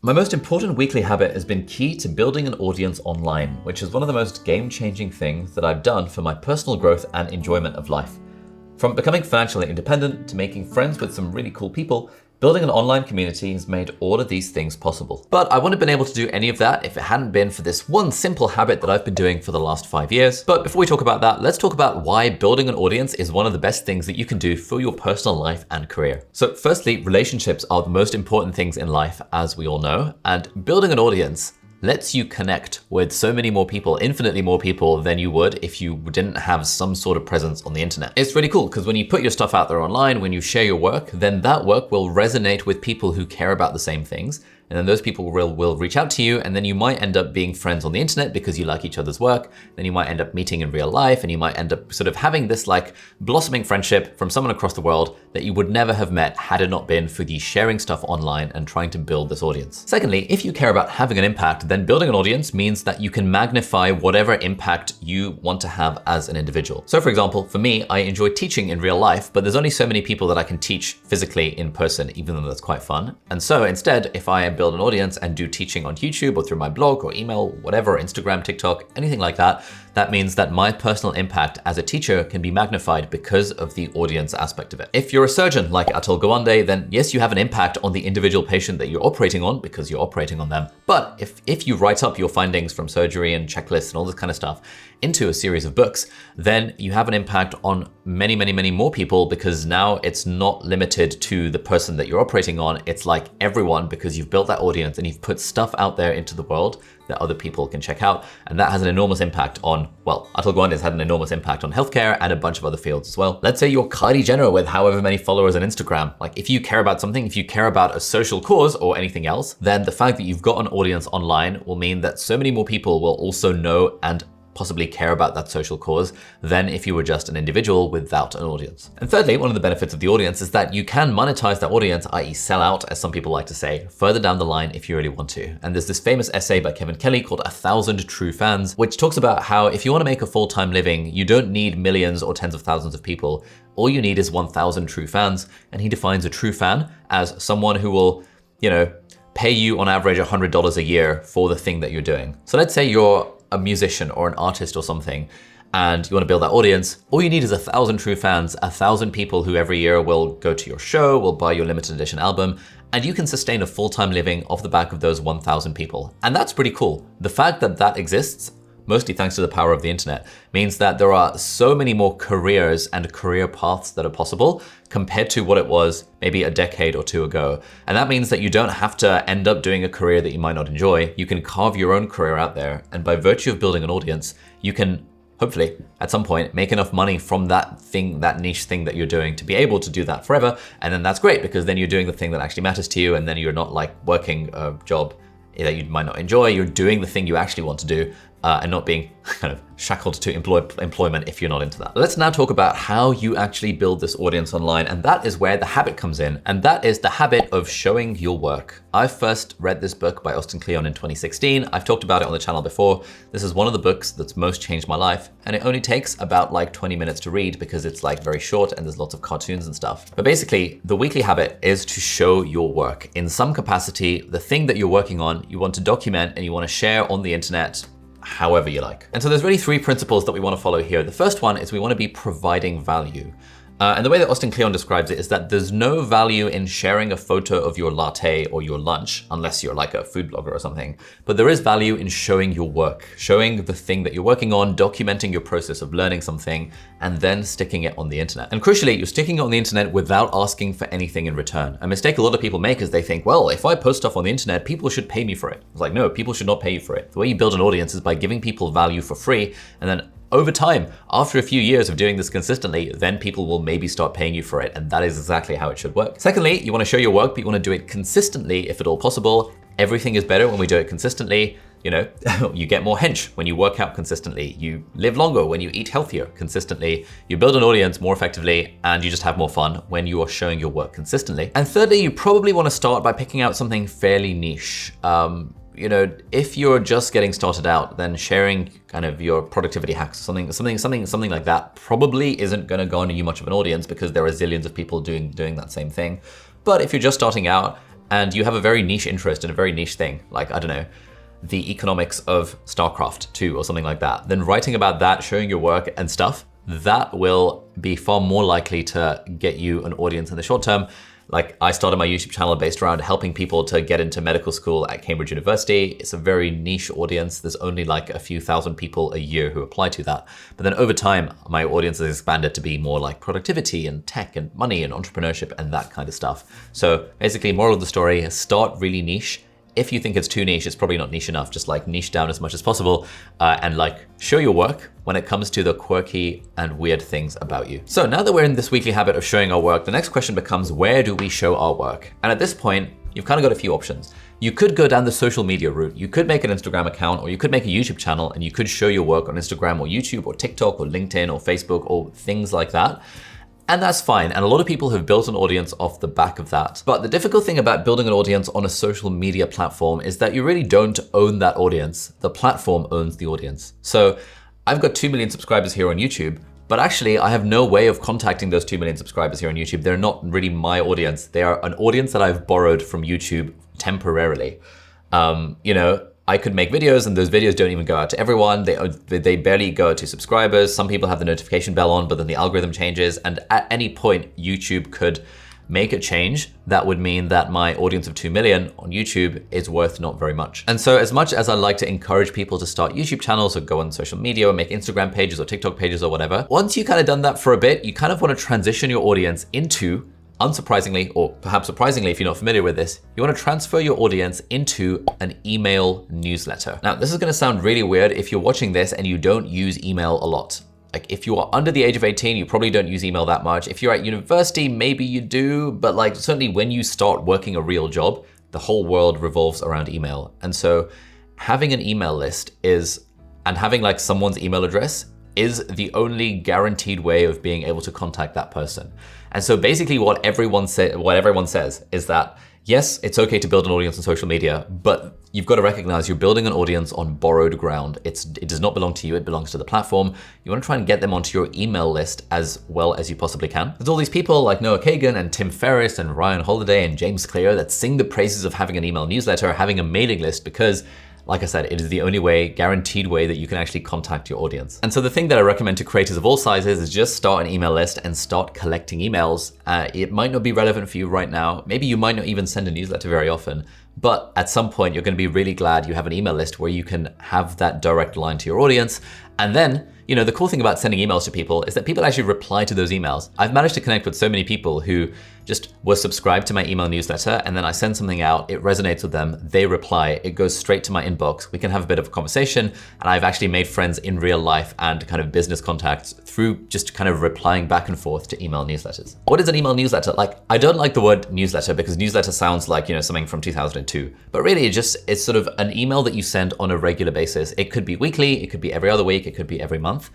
My most important weekly habit has been key to building an audience online, which is one of the most game-changing things that I've done for my personal growth and enjoyment of life. From becoming financially independent to making friends with some really cool people, building an online community has made all of these things possible. But I wouldn't have been able to do any of that if it hadn't been for this one simple habit that I've been doing for the last 5 years. But before we talk about that, let's talk about why building an audience is one of the best things that you can do for your personal life and career. So firstly, relationships are the most important things in life, as we all know, and building an audience lets you connect with so many more people, infinitely more people than you would if you didn't have some sort of presence on the internet. It's really cool because when you put your stuff out there online, when you share your work, then that work will resonate with people who care about the same things. And then those people will reach out to you, and then you might end up being friends on the internet because you like each other's work. Then you might end up meeting in real life, and you might end up sort of having this like blossoming friendship from someone across the world that you would never have met had it not been for the sharing stuff online and trying to build this audience. Secondly, if you care about having an impact, then building an audience means that you can magnify whatever impact you want to have as an individual. So for example, for me, I enjoy teaching in real life, but there's only so many people that I can teach physically in person, even though that's quite fun. And so instead, if I build an audience and do teaching on YouTube or through my blog or email, whatever, Instagram, TikTok, anything like that, that means that my personal impact as a teacher can be magnified because of the audience aspect of it. If you're a surgeon like Atul Gawande, then yes, you have an impact on the individual patient that you're operating on because you're operating on them. But if you write up your findings from surgery and checklists and all this kind of stuff into a series of books, then you have an impact on many, many, many more people because now it's not limited to the person that you're operating on. It's like everyone because you've built that audience and you've put stuff out there into the world that other people can check out. And that has an enormous impact on, well, Atul Gawande has had an enormous impact on healthcare and a bunch of other fields as well. Let's say you're Kylie Jenner with however many followers on Instagram. Like if you care about something, if you care about a social cause or anything else, then the fact that you've got an audience online will mean that so many more people will also know and possibly care about that social cause than if you were just an individual without an audience. And thirdly, one of the benefits of the audience is that you can monetize that audience, i.e. sell out, as some people like to say, further down the line if you really want to. And there's this famous essay by Kevin Kelly called 1,000 True Fans, which talks about how if you want to make a full-time living, you don't need millions or tens of thousands of people. All you need is 1,000 true fans. And he defines a true fan as someone who will, pay you on average $100 a year for the thing that you're doing. So let's say you're a musician or an artist or something, and you want to build that audience, all you need is 1,000 true fans, 1,000 people who every year will go to your show, will buy your limited edition album, and you can sustain a full-time living off the back of those 1,000 people. And that's pretty cool. The fact that that exists, mostly thanks to the power of the internet, means that there are so many more careers and career paths that are possible compared to what it was maybe a decade or two ago. And that means that you don't have to end up doing a career that you might not enjoy. You can carve your own career out there. And by virtue of building an audience, you can hopefully at some point make enough money from that thing, that niche thing that you're doing to be able to do that forever. And then that's great because then you're doing the thing that actually matters to you. And then you're not like working a job that you might not enjoy. You're doing the thing you actually want to do. And not being kind of shackled to employment if you're not into that. Let's now talk about how you actually build this audience online, and that is where the habit comes in, and that is the habit of showing your work. I first read this book by Austin Kleon in 2016. I've talked about it on the channel before. This is one of the books that's most changed my life, and it only takes about like 20 minutes to read because it's like very short and there's lots of cartoons and stuff. But basically, the weekly habit is to show your work. In some capacity, the thing that you're working on, you want to document and you want to share on the internet however you like. And so there's really 3 principles that we want to follow here. The first one is we want to be providing value. And the way that Austin Kleon describes it is that there's no value in sharing a photo of your latte or your lunch, unless you're like a food blogger or something. But there is value in showing your work, showing the thing that you're working on, documenting your process of learning something, and then sticking it on the internet. And crucially, you're sticking it on the internet without asking for anything in return. A mistake a lot of people make is they think, well, if I post stuff on the internet, people should pay me for it. It's like, no, people should not pay you for it. The way you build an audience is by giving people value for free, and then over time, after a few years of doing this consistently, then people will maybe start paying you for it. And that is exactly how it should work. Secondly, you want to show your work, but you want to do it consistently if at all possible. Everything is better when we do it consistently. You get more hench when you work out consistently. You live longer when you eat healthier consistently. You build an audience more effectively, and you just have more fun when you are showing your work consistently. And thirdly, you probably want to start by picking out something fairly niche. If you're just getting started out, then sharing kind of your productivity hacks, something like that probably isn't going to garner you much of an audience because there are zillions of people doing that same thing. But if you're just starting out and you have a very niche interest in a very niche thing, like, I don't know, the economics of StarCraft 2 or something like that, then writing about that, showing your work and stuff, that will be far more likely to get you an audience in the short term. Like, I started my YouTube channel based around helping people to get into medical school at Cambridge University. It's a very niche audience. There's only like a few thousand people a year who apply to that. But then over time, my audience has expanded to be more like productivity and tech and money and entrepreneurship and that kind of stuff. So basically, moral of the story is start really niche. If you think it's too niche, it's probably not niche enough. Just like niche down as much as possible and like show your work when it comes to the quirky and weird things about you. So now that we're in this weekly habit of showing our work, the next question becomes, where do we show our work? And at this point, you've kind of got a few options. You could go down the social media route. You could make an Instagram account, or you could make a YouTube channel and you could show your work on Instagram or YouTube or TikTok or LinkedIn or Facebook or things like that. And that's fine. And a lot of people have built an audience off the back of that. But the difficult thing about building an audience on a social media platform is that you really don't own that audience. The platform owns the audience. So I've got 2 million subscribers here on YouTube, but actually I have no way of contacting those 2 million subscribers here on YouTube. They're not really my audience. They are an audience that I've borrowed from YouTube temporarily. I could make videos and those videos don't even go out to everyone. They barely go to subscribers. Some people have the notification bell on, but then the algorithm changes. And at any point, YouTube could make a change that would mean that my audience of 2 million on YouTube is worth not very much. And so as much as I like to encourage people to start YouTube channels or go on social media or make Instagram pages or TikTok pages or whatever, once you kind of done that for a bit, you kind of want to transition your audience into, unsurprisingly, or perhaps surprisingly if you're not familiar with this, you want to transfer your audience into an email newsletter. Now, this is going to sound really weird if you're watching this and you don't use email a lot. Like, if you are under the age of 18, you probably don't use email that much. If you're at university, maybe you do, but like certainly when you start working a real job, the whole world revolves around email. And so having an email list and having like someone's email address is the only guaranteed way of being able to contact that person. And so basically what everyone says is that, yes, it's okay to build an audience on social media, but you've got to recognize you're building an audience on borrowed ground. It does not belong to you, it belongs to the platform. You want to try and get them onto your email list as well as you possibly can. There's all these people like Noah Kagan and Tim Ferriss and Ryan Holiday and James Clear that sing the praises of having an email newsletter, having a mailing list, because like I said, it is the only way, guaranteed way that you can actually contact your audience. And so the thing that I recommend to creators of all sizes is just start an email list and start collecting emails. It might not be relevant for you right now. Maybe you might not even send a newsletter very often, but at some point you're going to be really glad you have an email list where you can have that direct line to your audience. And then, you know, the cool thing about sending emails to people is that people actually reply to those emails. I've managed to connect with so many people who just were subscribed to my email newsletter, and then I send something out, it resonates with them, they reply, it goes straight to my inbox, we can have a bit of a conversation, and I've actually made friends in real life and kind of business contacts through just kind of replying back and forth to email newsletters. What is an email newsletter? Like, I don't like the word newsletter because newsletter sounds like, you know, something from 2002, but really it's sort of an email that you send on a regular basis. It could be weekly, it could be every other week, it could be every month,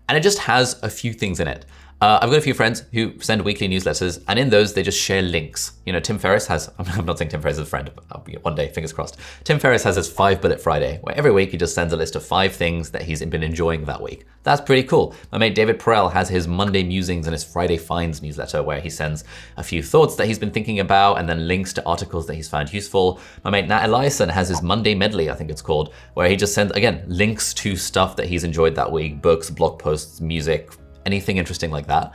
and it just has a few things in it. I've got a few friends who send weekly newsletters, and in those, they just share links. You know, Tim Ferriss has, I'm not saying Tim Ferriss is a friend, but one day, fingers crossed. Tim Ferriss has his 5-Bullet Friday, where every week he just sends a list of 5 things that he's been enjoying that week. That's pretty cool. My mate David Perel has his Monday Musings and his Friday Finds newsletter, where he sends a few thoughts that he's been thinking about and then links to articles that he's found useful. My mate Nat Eliason has his Monday Medley, I think it's called, where he just sends, again, links to stuff that he's enjoyed that week, books, blog posts, music, anything interesting like that.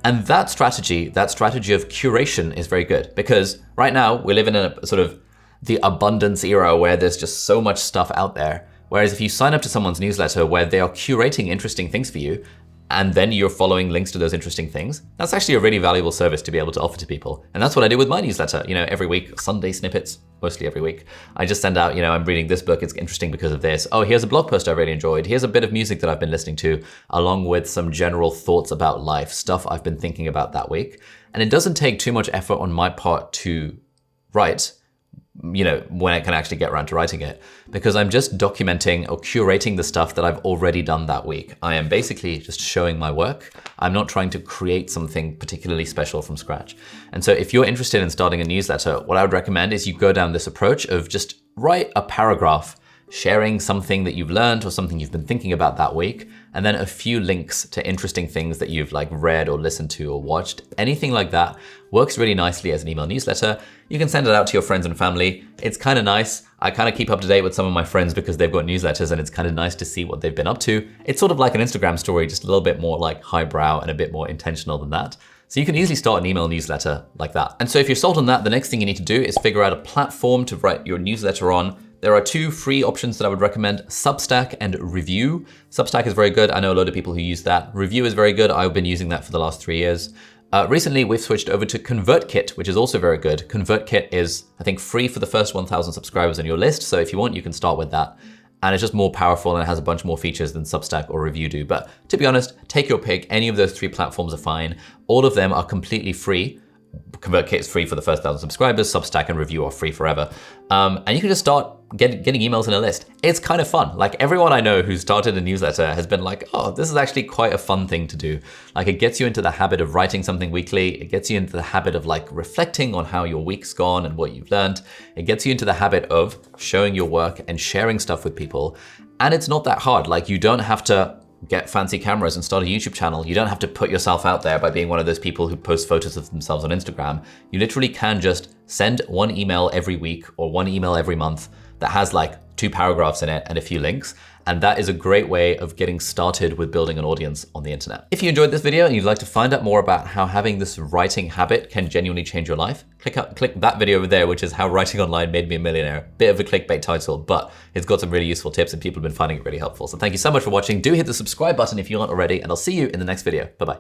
And that strategy of curation is very good, because right now we live in a sort of the abundance era where there's just so much stuff out there. Whereas if you sign up to someone's newsletter where they are curating interesting things for you, and then you're following links to those interesting things, that's actually a really valuable service to be able to offer to people. And that's what I do with my newsletter. You know, every week, Sunday snippets, mostly every week, I just send out, you know, I'm reading this book, it's interesting because of this. Oh, here's a blog post I really enjoyed. Here's a bit of music that I've been listening to, along with some general thoughts about life, stuff I've been thinking about that week. And it doesn't take too much effort on my part to write, you know, when I can actually get around to writing it, because I'm just documenting or curating the stuff that I've already done that week. I am basically just showing my work. I'm not trying to create something particularly special from scratch. And so if you're interested in starting a newsletter, what I would recommend is you go down this approach of just write a paragraph sharing something that you've learned or something you've been thinking about that week, and then a few links to interesting things that you've like read or listened to or watched. Anything like that works really nicely as an email newsletter. You can send it out to your friends and family. It's kind of nice. I kind of keep up to date with some of my friends because they've got newsletters, and it's kind of nice to see what they've been up to. It's sort of like an Instagram story, just a little bit more like highbrow and a bit more intentional than that. So you can easily start an email newsletter like that. And so if you're sold on that, the next thing you need to do is figure out a platform to write your newsletter on. There are two free options that I would recommend, Substack and Review. Substack is very good. I know a lot of people who use that. Review is very good. I've been using that for the last 3 years. Recently, we've switched over to ConvertKit, which is also very good. ConvertKit is, I think, free for the first 1,000 subscribers on your list. So if you want, you can start with that. And it's just more powerful and it has a bunch more features than Substack or Review do. But to be honest, take your pick. Any of those 3 platforms are fine. All of them are completely free. ConvertKit is free for the first 1,000 subscribers. Substack and Review are free forever. And you can just start getting emails in a list. It's kind of fun. Like everyone I know who started a newsletter has been like, oh, this is actually quite a fun thing to do. Like it gets you into the habit of writing something weekly. It gets you into the habit of like reflecting on how your week's gone and what you've learned. It gets you into the habit of showing your work and sharing stuff with people. And it's not that hard. Like you don't have to get fancy cameras and start a YouTube channel. You don't have to put yourself out there by being one of those people who post photos of themselves on Instagram. You literally can just send one email every week or one email every month that has like 2 paragraphs in it and a few links. And that is a great way of getting started with building an audience on the internet. If you enjoyed this video and you'd like to find out more about how having this writing habit can genuinely change your life, click that video over there, which is How Writing Online Made Me a Millionaire. Bit of a clickbait title, but it's got some really useful tips and people have been finding it really helpful. So thank you so much for watching. Do hit the subscribe button if you aren't already, and I'll see you in the next video. Bye-bye.